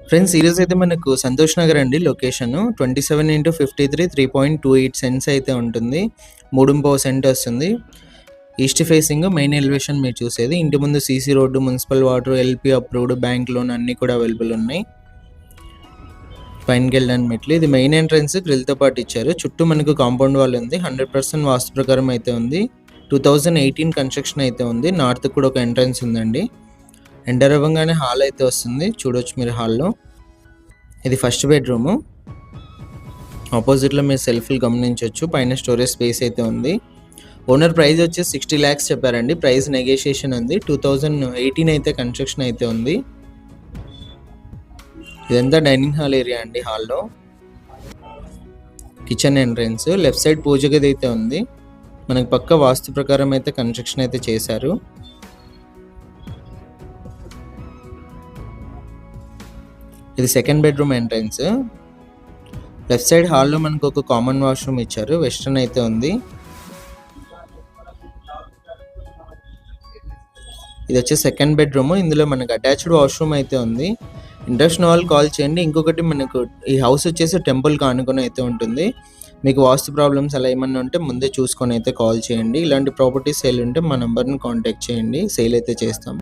Friends ఈరోజు అయితే మనకు సంతోష్ నగర్ అండి లొకేషన్ 27x53 3.28 సెంట్స్ అయితే ఉంటుంది. 3.5 సెంట్ వస్తుంది. ఈస్ట్ ఫేసింగ్ మెయిన్ ఎలివేషన్ మీరు చూసేది. ఇంటి ముందు CC road, municipal water, LP approved, bank loan అన్నీ కూడా అవైలబుల్ ఉన్నాయి. పైనకి వెళ్ళడానికి మెట్లు. ఇది మెయిన్ ఎంట్రన్స్ గ్రిల్తో పాటు ఇచ్చారు. చుట్టూ మనకు కాంపౌండ్ వాల్ ఉంది. 100% వాస్తు ప్రకారం అయితే ఉంది. 2018 కన్స్ట్రక్షన్ అయితే ఉంది. నార్త్ కూడా ఒక ఎంట్రన్స్ ఉందండి. ఎంటర్ అవ్వగానే హాల్ అయితే వస్తుంది. చూడొచ్చు మీరు హాల్లో. ఇది ఫస్ట్ బెడ్రూము. ఆపోజిట్లో మీరు సెల్ఫ్లు గమనించవచ్చు. పైన స్టోరేజ్ స్పేస్ అయితే ఉంది. ఓనర్ ప్రైస్ వచ్చేసి 60 lakhs చెప్పారండి. ప్రైస్ నెగోషియేషన్ ఉంది. 2018 అయితే కన్స్ట్రక్షన్ అయితే ఉంది. ఇదంతా డైనింగ్ హాల్ ఏరియా అండి. హాల్లో కిచెన్ ఎంట్రన్స్, లెఫ్ట్ సైడ్ పూజ గది అయితే ఉంది. మనకు పక్క వాస్తు ప్రకారం అయితే కన్స్ట్రక్షన్ అయితే చేశారు. ఇది second bedroom entrance. Left side హాల్లో మనకు ఒక కామన్ వాష్రూమ్ ఇచ్చారు. వెస్టర్న్ అయితే ఉంది. ఇది వచ్చి సెకండ్ బెడ్రూమ్. ఇందులో మనకు అటాచ్డ్ వాష్రూమ్ అయితే ఉంది. ఇంట్రెస్ట్ ఉన్న వాళ్ళు కాల్ చేయండి. ఇంకొకటి మనకు ఈ హౌస్ వచ్చేసి టెంపుల్కి ఆనుకొని అయితే ఉంటుంది. మీకు వాస్తు ప్రాబ్లమ్స్ అలా ఏమన్నా ఉంటే ముందే చూసుకొని అయితే కాల్ చేయండి. ఇలాంటి ప్రాపర్టీస్ సేల్ ఉంటే మా నెంబర్ని కాంటాక్ట్ చేయండి. సేల్ అయితే చేస్తాం.